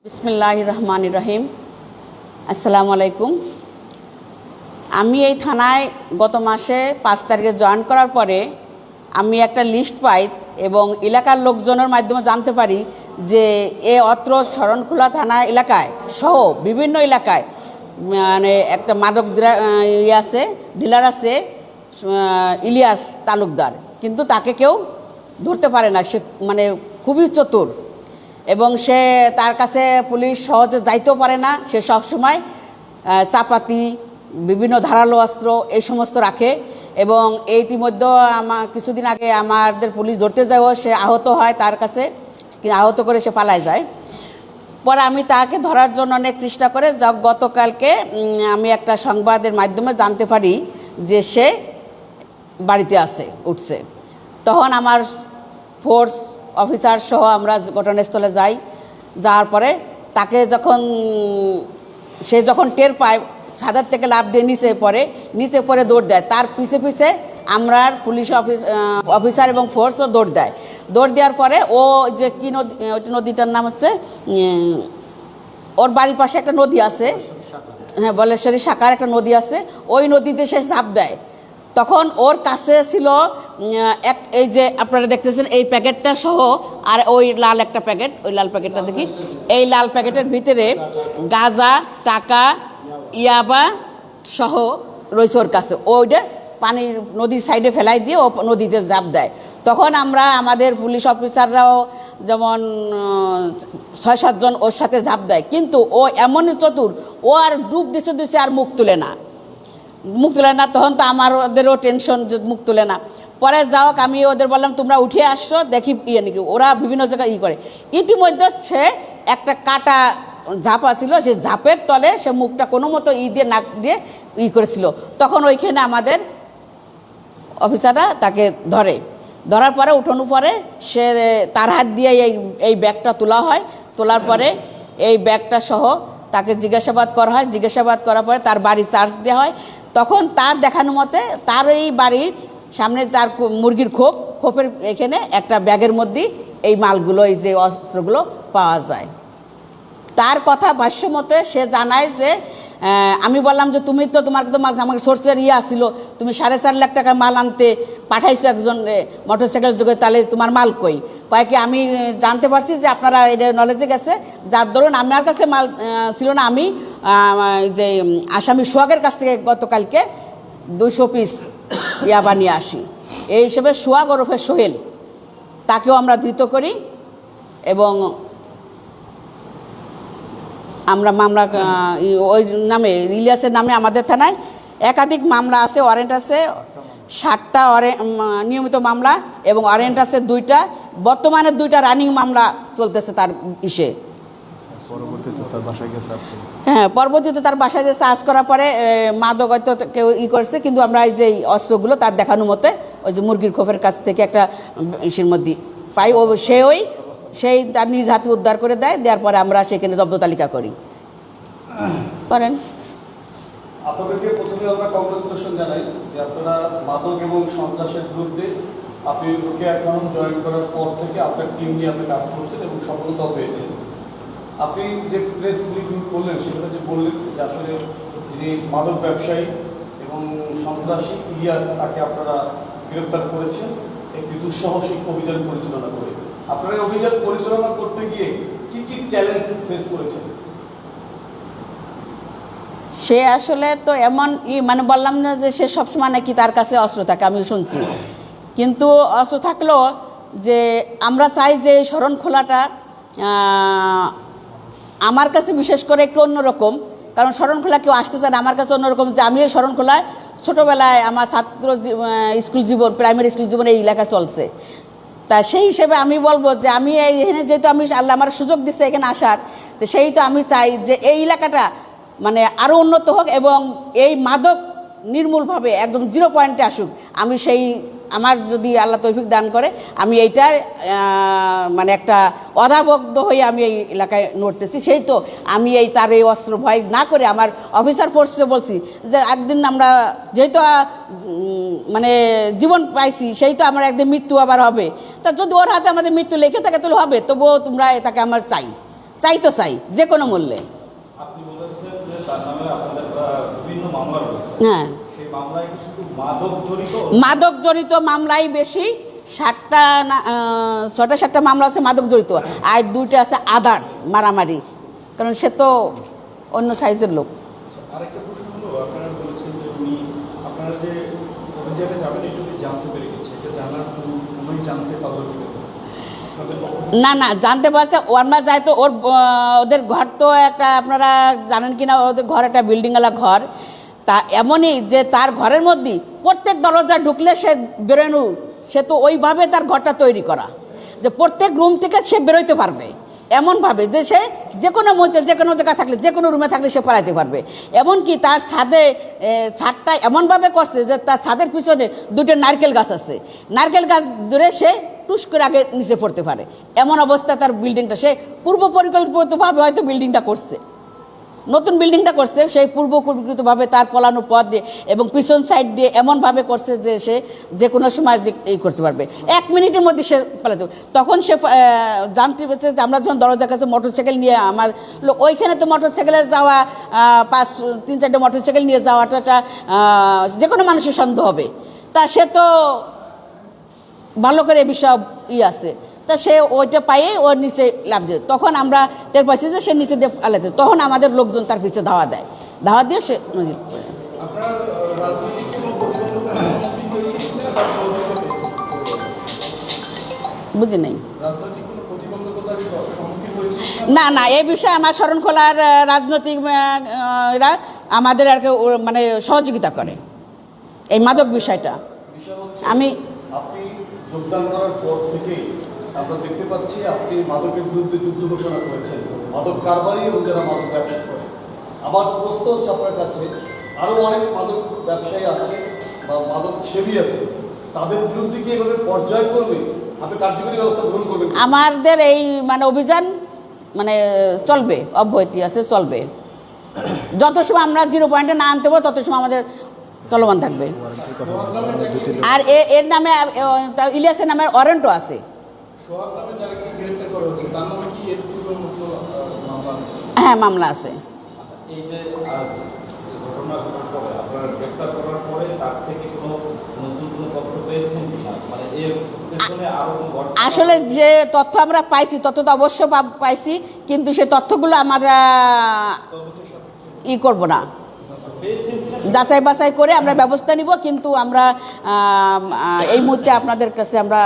বিসমিল্লাহির রহমানির রহিম। আসসালামু আলাইকুম। আমি এই থানায় গত মাসে 5 তারিখে জয়েন করার পরে আমি একটা লিস্ট পাই এবং এলাকার লোকজনের মাধ্যমে জানতে পারি যে অত্র শরণখোলা থানা এলাকায় সহ বিভিন্ন এলাকায় মানে একটা মাদক আছে, ডিলার আছে, ইলিয়াস তালুকদার, কিন্তু তাকে কেউ ধরতে পারে না। সে মানে খুবই চতুর এবং সে তার কাছে পুলিশ সহজে যাইতেও পারে না। সে সবসময় চাপাতি, বিভিন্ন ধারালো অস্ত্র এই সমস্ত রাখে এবং ইতিমধ্যে কিছুদিন আগে আমাদের পুলিশ ধরতে যায়ও সে আহত হয়, তার কাছে আহত করে সে পালায় যায়। পরে আমি তাকে ধরার জন্য অনেক চেষ্টা করে গতকালকে আমি একটা সংবাদের মাধ্যমে জানতে পারি যে সে বাড়িতে উঠছে। তখন আমার ফোর্স অফিসার সহ আমরা ঘটনাস্থলে যাওয়ার পরে তাকে সে যখন টের পায় ছাদের থেকে লাফ দিয়ে নিচে পরে দৌড় দেয়। তার পিছে পিছে আমরা পুলিশ অফিসার এবং ফোর্সও দৌড় দেওয়ার পরে ও যে কি নদীটার নাম হচ্ছে, ওর বাড়ির পাশে একটা নদী আছে, হ্যাঁ বলেশ্বরী শাখার একটা নদী আছে, ওই নদীতে সে ঝাঁপ দেয়। তখন ওর কাছে ছিল এই যে আপনারা দেখতেছেন এই প্যাকেটটা সহ আর ওই লাল একটা প্যাকেট, ওই লাল প্যাকেটটা দেখি, এই লাল প্যাকেটের ভিতরে গাঁজা, টাকা, ইয়াবা সহ রয়েছে ওর কাছে। ওইটা পানির নদীর সাইডে ফেলাই দিয়ে ও নদীতে ঝাঁপ দেয়। তখন আমাদের পুলিশ অফিসাররাও যেমন 6-7 জন ওর সাথে ঝাঁপ দেয়, কিন্তু ও এমনই চতুর, ও আর ডুব দিছে আর মুখ তুলে না। তখন তো আমাদেরও টেনশন যে মুখ তুলে না। পরে আমি ওদের বললাম তোমরা উঠে আসছো, দেখি নাকি। ওরা বিভিন্ন জায়গায় করে। ইতিমধ্যে সে একটা কাটা ঝাপা ছিল, সে ঝাপের তলে সে মুখটা কোনো মতো দিয়ে নাক দিয়ে করেছিল। তখন ওইখানে আমাদের অফিসাররা তাকে ধরার পরে উঠানোর পরে সে তার হাত দিয়ে এই ব্যাগটা তোলা হয়। তোলার পরে এই ব্যাগটা সহ তাকে জিজ্ঞাসাবাদ করা হয়। জিজ্ঞাসাবাদ করার পরে তার বাড়ি চার্জ দেওয়া হয়। তখন তার দেখানো মতে তার এই বাড়ির সামনে তার মুরগির খোপের এখানে একটা ব্যাগের মধ্যে এই মালগুলো, এই যে অস্ত্রগুলো পাওয়া যায়। তার কথা ভাষ্য মতে সে জানায় যে আমি বললাম যে তুমি তো তোমার তো আমাকে সোর্সের আসছিল, তুমি 4.5 লাখ টাকার মাল আনতে পাঠাইছো একজন মোটরসাইকেল যোগে, তাহলে তোমার মাল কই? কি আমি জানতে পারছি যে আপনারা এটা নলেজে গেছে, যার ধরুন আমার কাছে মাল ছিল না। আমি যে আসামি সোহাগের কাছ থেকে গতকালকে 200 পিস ইয়াবা নিয়ে আসি। এই হিসেবে সোহাগ ওরফে সোহেল, তাকেও আমরা ধৃত করি এবং আমরা মামলা ওই নামে ইলিয়াসের নামে আমাদের থানায় একাধিক মামলা আছে, ওয়ারেন্ট আছে 60টা নিয়মিত মামলা এবং ওয়ারেন্ট আছে 2টা। বর্তমানে 2টা রানিং মামলা চলতেছে তার পরবর্তীতে তার বাসায় যে সার্চ করার পরে মাদক হয়তো কেউ করেছে, কিন্তু আমরা এই যে অস্ত্রগুলো তার দেখানোর মতে ওই যে মুরগির খোপের কাছ থেকে একটা ইসের মধ্যে পাই, সেই তার নিজ হাতে উদ্ধার করে দেওয়ার পরে আমরা সেখানে জব্দ তালিকা করেন। আপনাদেরকে প্রথমে আমরা কংগ্রেচুলেশন জানাই যে আপনারা মাদক এবং সন্ত্রাসের বিরুদ্ধে আপনি রোকেয়া একাডেমি জয়েন করার পর থেকে আপনার টিম নিয়ে আপনি কাজ করছেন এবং সফলতাও পেয়েছেন। আপনি যে প্রেস ব্রিফিং করলেন সেটা যে বললেন যে আসলে যিনি মাদক ব্যবসায়ী এবং সন্ত্রাসী ইলিয়াস, তাকে আপনারা গ্রেপ্তার করেছেন একটি দুঃসাহসিক অভিযান পরিচালনা করে। আপনারা এই অভিযান পরিচালনা করতে গিয়ে কি কি চ্যালেঞ্জ ফেস করেছেন? সে আসলে তো এমন মানে বললাম না যে সে সবসময় নাকি তার কাছে অস্ত্র থাকে, আমি শুনছি, কিন্তু অস্ত্র থাকলেও যে আমরা চাই যে শরণখোলাটা আমার কাছে বিশেষ করে একটু অন্যরকম, কারণ শরণখোলা কেউ আসতে চায় না। আমার কাছে অন্যরকম যে আমি এই শরণখোলায় ছোটোবেলায় আমার ছাত্র স্কুল জীবন, প্রাইমারি স্কুল জীবন এই এলাকায় চলছে। তা সেই হিসেবে আমি বলবো যে আমি এখানে যেহেতু আল্লাহ আমার সুযোগ দিচ্ছে এখানে আসার, তো সেই তো আমি চাই যে এই এলাকাটা মানে আরও উন্নত হোক এবং এই মাদক নির্মূলভাবে একদম 0 পয়েন্টে আসুক। আমি আমার যদি আল্লাহ তৌফিক দান করে আমি এইটার মানে একটা অধাবদ্ধ হয়ে আমি এই এলাকায় নড়তেছি। সেই তো আমি তার এই অস্ত্র ভয় না করে আমার অফিসার ফোর্সে বলছি যে একদিন আমরা যেহেতু মানে জীবন পাইছি, সেই তো আমার একদিন মৃত্যু আবার হবে। তা যদি ওর হাতে আমাদের মৃত্যু লেখে থাকে তাহলে হবে, তবুও তোমরা তাকে আমার চাই চাই তো চাই যে কোনো মূল্যে। আপনি বলেছেন যে তার নামে আপনাদের বিভিন্ন মামলা রয়েছে, হ্যাঁ, সেই মামলায় কি শুধু মাদক জড়িত? মাদক জড়িত মামলাই বেশি, 6টা মামলা আছে মাদক জড়িত, আর 2টা আছে আদার্স মারামারি, কারণ সে তো অন্য সাইজের লোক। আরেকটা প্রশ্ন হলো, আপনারা বলেছেন যে আপনারা যে অভিযানে যাবেন এটুকু জানতে পেরে গেছে, এটা জানার উনি জানতে পারলো কি আপনাদের পক্ষ না না, জানতে পারছে ওয়ার্মা যায় তো ওদের ঘর তো একটা, আপনারা জানেন কি না, ওদের ঘর একটা বিল্ডিংওয়ালা ঘর, তা এমনই যে তার ঘরের মধ্যেই প্রত্যেক দরজা ঢুকলে সে বেরোনো, সে তো ওইভাবে তার ঘরটা তৈরি করা যে প্রত্যেক রুম থেকে সে বেরোইতে পারবে, এমনভাবে যে সে যে কোনো মধ্যে যে কোনো জায়গায় থাকলে যে কোনো রুমে থাকলে সে পালাইতে পারবে। এমনকি তার ছাদটা এমনভাবে করছে যে তার ছাদের পিছনে 2টা নারকেল গাছ আছে, নারকেল গাছ ধরে সে টুস করে আগে নিচে পড়তে পারে, এমন অবস্থা তার বিল্ডিংটা। সে পূর্ব পরিকল্পিতভাবে হয়তো বিল্ডিংটা করছে, নতুন বিল্ডিংটা করছে, সেই পূর্ব পরিকল্পিতভাবে তার পলানো পথ দিয়ে এবং পিছন সাইড দিয়ে এমনভাবে করছে যে সে যে কোনো সময় এই করতে পারবে, 1 মিনিটের মধ্যে সে পালাতে। তখন সে জানতে পেরেছে যে আমরা যখন দরজার কাছে মোটরসাইকেল নিয়ে আমার লোক, ওইখানে তো মোটরসাইকেলে যাওয়া 3-4টে মোটরসাইকেল নিয়ে যাওয়াটা যে কোনো মানুষের সন্দেহ হবে, তা সে তো ভালো করে এ বিষয় আছে, তা সে ওইটা পাইয়ে ওর নিচে লাভ দিয়ে, তখন আমরা টের পাইছি যে সে নিচে দিয়ে আলাদা, তখন আমাদের লোকজন তার পিছিয়ে ধাওয়া দেয়, ধাওয়া দিয়ে সে নদীর পড়ে। আপনারা রাজনৈতিক কোনো প্রতিবন্ধকতার সম্মুখীন হয়েছেন বা সহযোগিতা পেয়েছেন? বুঝি নাই। রাজনৈতিক কোনো প্রতিবন্ধকতার সম্মুখীন হয়েছেন? না না, এই বিষয়ে আমার শরণখোলার রাজনৈতিক এরা আমাদের আর কি মানে সহযোগিতা করে এই মাদক বিষয়টা। বিষয় হচ্ছে আমি আপনি যোগদান করার পর থেকেই আমরা দেখতে পাচ্ছি আপনি মাদকের বিরুদ্ধে যুদ্ধ ঘোষণা করেছেন, মাদক কারবারি এবং যারা মাদক ব্যবসা করে। আমার প্রশ্ন হচ্ছে আপনার কাছে, আরও অনেক মাদক ব্যবসায়ী আছে বা মাদক সেবী আছে, তাদের বিরুদ্ধে কি এভাবে পর্যায়ক্রমে আপনি কার্যকরী ব্যবস্থা গ্রহণ করবেন? আমাদের এই মানে অভিযান মানে চলবে, অব্যাহতি আছে, চলবে। যত সময় আমরা 0 পয়েন্টে না আনতে পারবো তত সময় আমাদের চলমান থাকবে। আর এর নামে ইলিয়াসের নামে ওয়ারেন্টও আছে। সোহাগ নামে যারা গ্রেপ্তার করা হয়েছে তার নামে কি এর পূর্বের মতো মামলা আছে? হ্যাঁ, মামলা আছে। আচ্ছা, এই যে ঘটনা ঘটার পরে আপনারা গ্রেপ্তার করার পরে তার থেকে কোনো নতুন কোনো তথ্য পেয়েছেন কিনা, মানে এর পেছনে আরো কোনো ঘটনা? আসলে যে তথ্য আমরা পাইছি তথ্য তো অবশ্য পাইছি, কিন্তু সেই তথ্যগুলো আমরা করব না, পেয়েছেন কিনা যাচাই বাছাই করে আমরা ব্যবস্থা নিব, কিন্তু আমরা এই মুহূর্তে আপনাদের কাছে আমরা